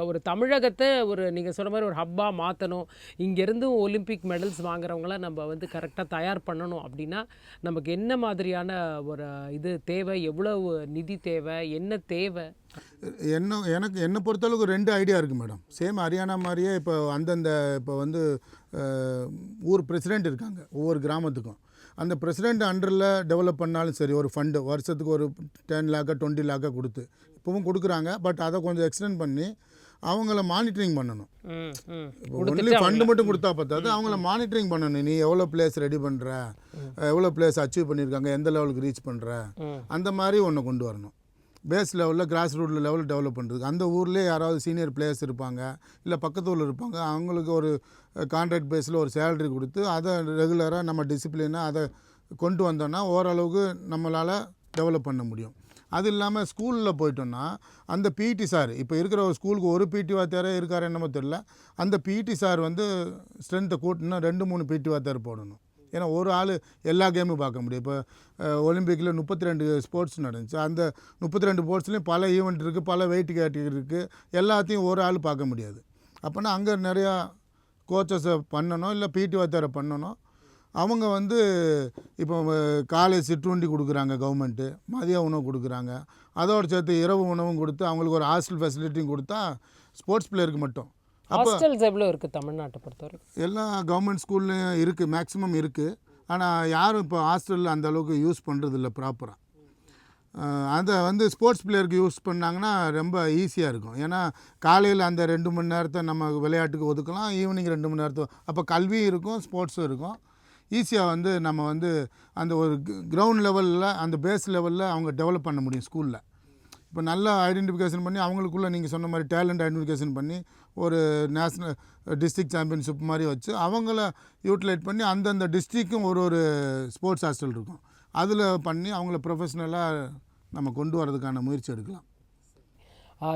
Speaker 3: ஒரு தமிழகத்தை நீங்கள் சொன்ன மாதிரி ஒரு ஹப்பாக மாற்றணும், இங்கேருந்து ஒலிம்பிக் மெடல்ஸ் வாங்குறவங்கள நம்ம வந்து கரெக்டாக தயார் பண்ணணும் அப்படின்னா நமக்கு என்ன மாதிரியான ஒரு இது தேவை, எவ்வளவு நிதி தேவை, என்ன தேவை?
Speaker 4: என்னை பொறுத்தளவுக்கு 2 ஐடியா இருக்குது மேடம். சேம் ஹரியானா மாதிரியே இப்போ இப்போ வந்து ஊர் பிரசிடெண்ட் இருக்காங்க ஒவ்வொரு கிராமத்துக்கும். அந்த பிரசிடெண்ட் அண்டரில் டெவலப் பண்ணாலும் சரி, ஒரு ஃபண்டு வருஷத்துக்கு ஒரு 10 lakh 20 lakh கொடுத்து இப்போவும் கொடுக்குறாங்க. பட் அதை கொஞ்சம் எக்ஸ்டெண்ட் பண்ணி அவங்கள மானிட்டரிங் பண்ணணும். ஒன்லி ஃபண்டு மட்டும் கொடுத்தா பார்த்தாது, அவங்கள மானிட்டரிங் பண்ணணும். நீ எவ்வளோ பிளேஸ் ரெடி பண்ணுற, எவ்வளோ பிளேஸ் அச்சீவ் பண்ணியிருக்காங்க, எந்த லெவலுக்கு ரீச் பண்ணுற, அந்த மாதிரி ஒன்று கொண்டு வரணும். பேஸ் லெவலில் கிராஸ் ரூட் லெவலில் டெவலப் பண்ணுறதுக்கு அந்த ஊர்லேயே யாராவது சீனியர் பிளேயர்ஸ் இருப்பாங்க, இல்லை பக்கத்து ஊரில் இருப்பாங்க, அவங்களுக்கு ஒரு கான்ட்ராக்ட் பேஸில் ஒரு சேலரி கொடுத்து அதை ரெகுலராக நம்ம டிசிப்ளினாக அதை கொண்டு வந்தோன்னா ஓரளவுக்கு நம்மளால் டெவலப் பண்ண முடியும். அது இல்லாமல் ஸ்கூலில் போயிட்டோன்னா அந்த பிடி சார், இப்போ இருக்கிற ஒரு ஸ்கூலுக்கு ஒரு பிடி வாத்தியாரே இருக்காரு என்னமோ தெரியல, அந்த பிடி சார் வந்து ஸ்ட்ரென்த்தை கூட்டினா 2-3 பிடி வாத்தியார் போடணும். ஏன்னா ஒரு ஆள் எல்லா கேமும் பார்க்க முடியும். இப்போ ஒலிம்பிக்கில் 32 ஸ்போர்ட்ஸ் நடந்துச்சு. அந்த 32 ஸ்போர்ட்ஸ்லேயும் பல ஈவெண்ட் இருக்குது, பல வெயிட் கேட்டகரி இருக்குது, எல்லாத்தையும் ஒரு ஆள் பார்க்க முடியாது. அப்போனா அங்கே நிறையா கோச்சஸை பண்ணணும், இல்லை பிடி வாத்தியாரை பண்ணணும். அவங்க வந்து இப்போ காலை சிற்றுண்டி கொடுக்குறாங்க கவர்மெண்ட்டு, மதிய உணவு கொடுக்குறாங்க, அதோடு சேர்த்து இரவு உணவும் கொடுத்து அவங்களுக்கு ஒரு ஹாஸ்டல் ஃபெசிலிட்டியும் கொடுத்தா ஸ்போர்ட்ஸ் பிளேயருக்கு மட்டும்.
Speaker 3: ஹாஸ்டல்ஸ் எவ்வளோ இருக்குது தமிழ்நாட்டை பொறுத்தவரை?
Speaker 4: எல்லா கவர்மெண்ட் ஸ்கூல்லையும் இருக்குது, மேக்ஸிமம் இருக்குது. ஆனால் யாரும் இப்போ ஹாஸ்டலில் அந்த அளவுக்கு யூஸ் பண்ணுறதில்ல ப்ராப்பராக. அதை வந்து ஸ்போர்ட்ஸ் பிளேயருக்கு யூஸ் பண்ணாங்கன்னா ரொம்ப ஈஸியாக இருக்கும். ஏன்னா காலையில் அந்த 2 மணி நேரத்தை நம்ம விளையாட்டுக்கு ஒதுக்கலாம், ஈவினிங் 2 மணி நேரத்தை, அப்போ கல்வியும் இருக்கும் ஸ்போர்ட்ஸும் இருக்கும். ஈஸியாக வந்து நம்ம வந்து அந்த ஒரு கிரவுண்ட் லெவலில் அந்த பேஸ் லெவலில் அவங்க டெவலப் பண்ண முடியும் ஸ்கூலில். இப்போ நல்லா ஐடென்டிஃபிகேஷன் பண்ணி அவங்களுக்குள்ளே நீங்கள் சொன்ன மாதிரி டேலண்ட் ஐடென்டிஃபிகேஷன் பண்ணி ஒரு நேஷ்னல் டிஸ்ட்ரிக்ட் சாம்பியன்ஷிப் மாதிரி வச்சு அவங்கள யூட்டிலைட் பண்ணி அந்தந்த டிஸ்ட்ரிக்கும் ஒரு ஸ்போர்ட்ஸ் ஹாஸ்டல் இருக்கும், அதில் பண்ணி அவங்கள ப்ரொஃபஷ்னலாக நம்ம கொண்டு வரதுக்கான முயற்சி எடுக்கலாம்.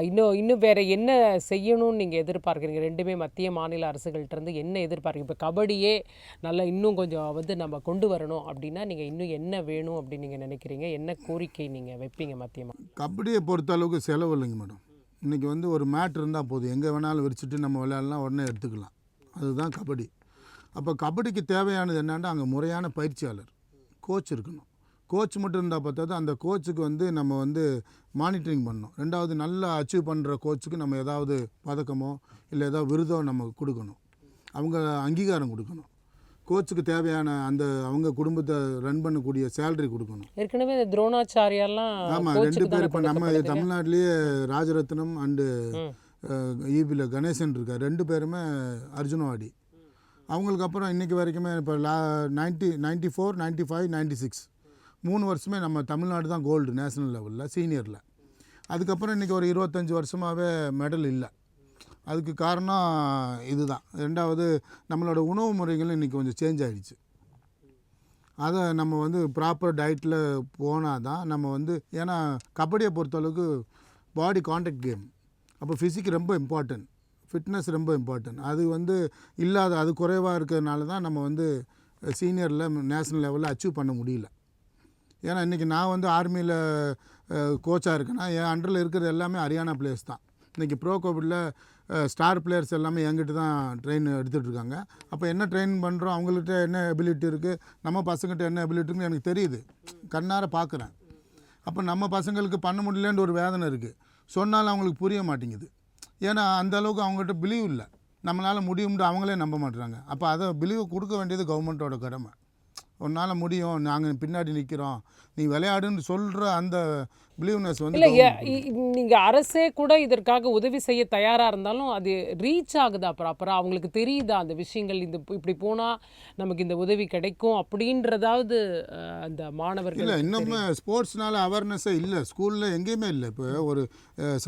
Speaker 3: இன்னும் வேறு என்ன செய்யணும்னு நீங்கள் எதிர்பார்க்குறீங்க? ரெண்டுமே மத்திய மாநில அரசுகள்கிட்டருந்து என்ன எதிர்பார்க்குறீங்க? இப்போ கபடியே நல்லா இன்னும் கொஞ்சம் வந்து நம்ம கொண்டு வரணும் அப்படின்னா நீங்கள் இன்னும் என்ன வேணும் அப்படின்னு நீங்கள் நினைக்கிறீங்க? என்ன கோரிக்கை நீங்கள் வைப்பீங்க மத்திய
Speaker 4: கபடியை பொறுத்த அளவுக்கு செலவு இல்லைங்க மேடம். இன்றைக்கி வந்து ஒரு மேட் இருந்தால் போதும், எங்கே வேணாலும் விரிச்சிட்டு நம்ம விளையாடலாம், உடனே எடுத்துக்கலாம். அதுதான் கபடி. அப்போ கபடிக்கு தேவையானது என்னென்னா அங்கே முறையான பயிற்சியாளர், கோச் இருக்கணும். கோச் மட்டும் இருந்தால் பார்த்தாது, அந்த கோச்சுக்கு வந்து நம்ம வந்து மானிட்டரிங் பண்ணணும். ரெண்டாவது நல்லா அச்சீவ் பண்ணுற கோச்சுக்கு நம்ம ஏதாவது பதக்கமோ இல்லை ஏதாவது விருதோ நம்ம கொடுக்கணும், அவங்க அங்கீகாரம் கொடுக்கணும். கோச்சுக்கு தேவையான அந்த அவங்க குடும்பத்தை ரன் பண்ணக்கூடிய சேலரி கொடுக்கணும்.
Speaker 3: ஏற்கனவே இந்த துரோணாச்சாரியாலாம்
Speaker 4: ஆமாம், 2 பேர் இப்போ நம்ம தமிழ்நாட்டிலேயே ராஜரத்னம் அண்டு ஈபியில் கணேசன் இருக்கார், 2 பேருமே அர்ஜுனவாடி. அவங்களுக்கு அப்புறம் இன்றைக்கி வரைக்குமே இப்போ 94, 95, 96 3 வருஷமே நம்ம தமிழ்நாடு தான் கோல்டு நேஷனல் லெவலில் சீனியரில். அதுக்கப்புறம் இன்றைக்கி ஒரு 25 வருஷமாகவே மெடல் இல்லை. அதுக்கு காரணம் இதுதான். ரெண்டாவது நம்மளோட உணவு முறைகள் இன்றைக்கி கொஞ்சம் சேஞ்ச் ஆகிடுச்சு. அதை நம்ம வந்து ப்ராப்பர் டயட்டில் போனால் தான் நம்ம வந்து, ஏன்னா கபடியை பொறுத்தளவுக்கு பாடி கான்டாக்ட் கேம், அப்போ ஃபிசிக் ரொம்ப இம்பார்ட்டன்ட், ஃபிட்னஸ் ரொம்ப இம்பார்ட்டன்ட். அது வந்து இல்லாத, அது குறைவாக இருக்கிறதுனால தான் நம்ம வந்து சீனியரில் நேஷ்னல் லெவலில் அச்சீவ் பண்ண முடியல. ஏன்னா இன்றைக்கி நான் வந்து ஆர்மியில் கோச்சாக இருக்கேன்னா என் அண்டரில் இருக்கிறது எல்லாமே ஹரியானா பிளேயர்ஸ் தான். இன்றைக்கி ப்ரோ கபடியில் ஸ்டார் பிளேயர்ஸ் எல்லாமே என்கிட்ட தான் ட்ரெயின் எடுத்துகிட்டு இருக்காங்க. அப்போ என்ன ட்ரெயின் பண்ணுறோம், அவங்கள்ட்ட என்ன எபிலிட்டி இருக்குது, நம்ம பசங்கள்கிட்ட என்ன எபிலிட்டி இருக்குன்னு எனக்கு தெரியுது, கண்ணார பார்க்குறேன். அப்போ நம்ம பசங்களுக்கு பண்ண முடியலன்ற ஒரு வேதனை இருக்குது, சொன்னாலும் அவங்களுக்கு புரிய மாட்டேங்குது. ஏன்னா அந்தளவுக்கு அவங்ககிட்ட பிலீவ் இல்லை, நம்மளால் முடியும்னு அவங்களே நம்ப மாட்டுறாங்க. அப்போ அதை பிலீவ் கொடுக்க வேண்டியது கவர்மெண்ட்டோட கடமை. உன்னால் முடியும், நாங்கள் பின்னாடி நிற்கிறோம், நீ விளையாடுன்னு சொல்கிற அந்த பிலீவ்னஸ் வந்து
Speaker 3: இல்லை. நீங்கள் அரசே கூட இதற்காக உதவி செய்ய தயாராக இருந்தாலும் அது ரீச் ஆகுதா ப்ராப்பராக? அவங்களுக்கு தெரியுதா அந்த விஷயங்கள், இந்த இப்படி போனால் நமக்கு இந்த உதவி கிடைக்கும் அப்படின்றதாவது அந்த மாணவர்கள்?
Speaker 4: இல்லை, இன்னுமே ஸ்போர்ட்ஸ்னால அவேர்னஸே இல்லை, ஸ்கூலில் எங்கேயுமே இல்லை. இப்போ ஒரு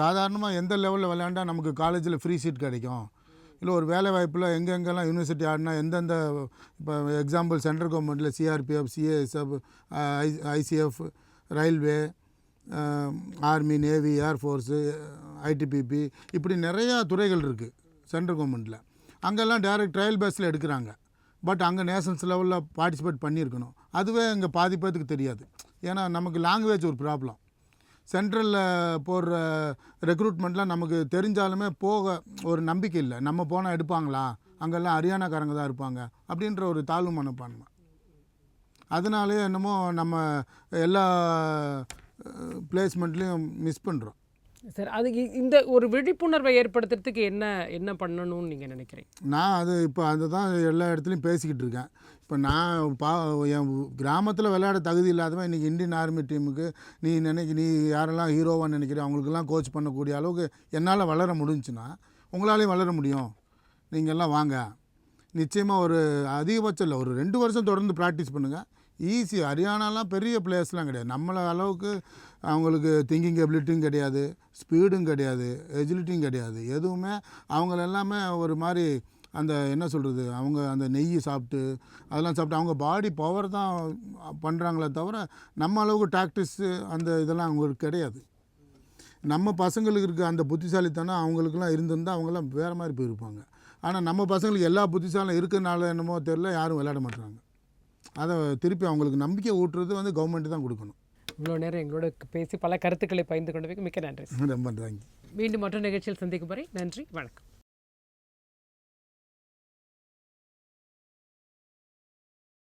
Speaker 4: சாதாரணமாக எந்த லெவலில் விளையாண்டா நமக்கு காலேஜில் ஃப்ரீ சீட் கிடைக்கும், இல்லை ஒரு வேலை வாய்ப்பில் எங்கெங்கெல்லாம் யூனிவர்சிட்டி ஆடினா எந்தெந்த, இப்போ எக்ஸாம்பிள் சென்ட்ரல் கவர்மெண்ட்டில் CRPF, CASF, ICF, railway, army, navy, air force, ITBP, இப்படி நிறையா துறைகள் இருக்குது சென்ட்ரல் கவர்மெண்ட்டில். அங்கெல்லாம் டைரக்ட் ட்ரையல் பேஸில் எடுக்கிறாங்க. பட் அங்கே நேஷனல்ஸ் லெவலில் பார்ட்டிசிபேட் பண்ணியிருக்கணும். அதுவே இங்கே பாதி பேருக்கு தெரியாது. ஏன்னா நமக்கு லாங்குவேஜ் ஒரு ப்ராப்ளம். சென்ட்ரலில் போடுற ரெக்ரூட்மெண்ட்லாம் நமக்கு தெரிஞ்சாலுமே போக ஒரு நம்பிக்கை இல்லை, நம்ம போனால் எடுப்பாங்களா, அங்கெல்லாம் ஹரியானாக்காரங்க தான் இருப்பாங்க அப்படின்ற ஒரு தாழ்வு மனப்பான்மை. அதனாலே என்னமோ நம்ம எல்லா பிளேஸ்மெண்ட்லேயும் மிஸ் பண்ணுறோம்.
Speaker 3: சார், அதுக்கு இந்த ஒரு விழிப்புணர்வை ஏற்படுத்துறதுக்கு என்ன பண்ணணும்னு நீங்கள் நினைக்கிறீங்க?
Speaker 4: நான் அது இப்போ அதை தான் எல்லா இடத்துலையும் பேசிக்கிட்டு இருக்கேன். இப்போ நான் என் கிராமத்தில் விளையாட தகுதி இல்லாதவன் இன்றைக்கி இந்தியன் ஆர்மி டீமுக்கு நீ யாரெல்லாம் ஹீரோவான்னு நினைக்கிறேன் அவங்களுக்கெல்லாம் கோச் பண்ணக்கூடிய அளவுக்கு என்னால் வளர முடிஞ்சுன்னா உங்களாலேயும் வளர முடியும். நீங்கள்லாம் வாங்க, நிச்சயமாக ஒரு அதிகபட்சம் இல்லை, ஒரு 2 வருஷம் தொடர்ந்து ப்ராக்டிஸ் பண்ணுங்கள், ஈஸி. ஹரியானாலாம் பெரிய பிளேயர்ஸ்லாம் கிடையாது, நம்மளை அளவுக்கு அவங்களுக்கு திங்கிங் எபிலிட்டியும் கிடையாது, ஸ்பீடும் கிடையாது, எஜிலிட்டியும் கிடையாது, எதுவுமே. அவங்கள எல்லாமே ஒரு மாதிரி அந்த என்ன சொல்கிறது, அவங்க அந்த நெய் சாப்பிட்டு அதெல்லாம் சாப்பிட்டு அவங்க பாடி பவர் தான் பண்ணுறாங்களே தவிர நம்ம அளவுக்கு டாக்டிஸு அந்த இதெல்லாம் அவங்களுக்கு கிடையாது. நம்ம பசங்களுக்கு இருக்க அந்த புத்திசாலித்தனம் அவங்களுக்குலாம் இருந்திருந்தால் அவங்களாம் வேறு மாதிரி போயிருப்பாங்க. ஆனால் நம்ம பசங்களுக்கு எல்லா புத்திசாலியும் இருக்கிறனால என்னமோ தெரில, யாரும் விளையாட மாட்டுறாங்க. அதை திருப்பி அவங்களுக்கு நம்பிக்கை ஊட்டுறது வந்து கவர்மெண்ட்டு தான் கொடுக்கணும்.
Speaker 3: இவ்வளோ நேரம் எங்களோட பேசி பல கருத்துக்களை பகிர்ந்து கொண்டதுக்கு மிக்க நன்றி.
Speaker 4: ரொம்ப தேங்க்யூ.
Speaker 3: மீண்டும் மற்ற நிகழ்ச்சியில் சந்திக்கும் வரை நன்றி, வணக்கம்.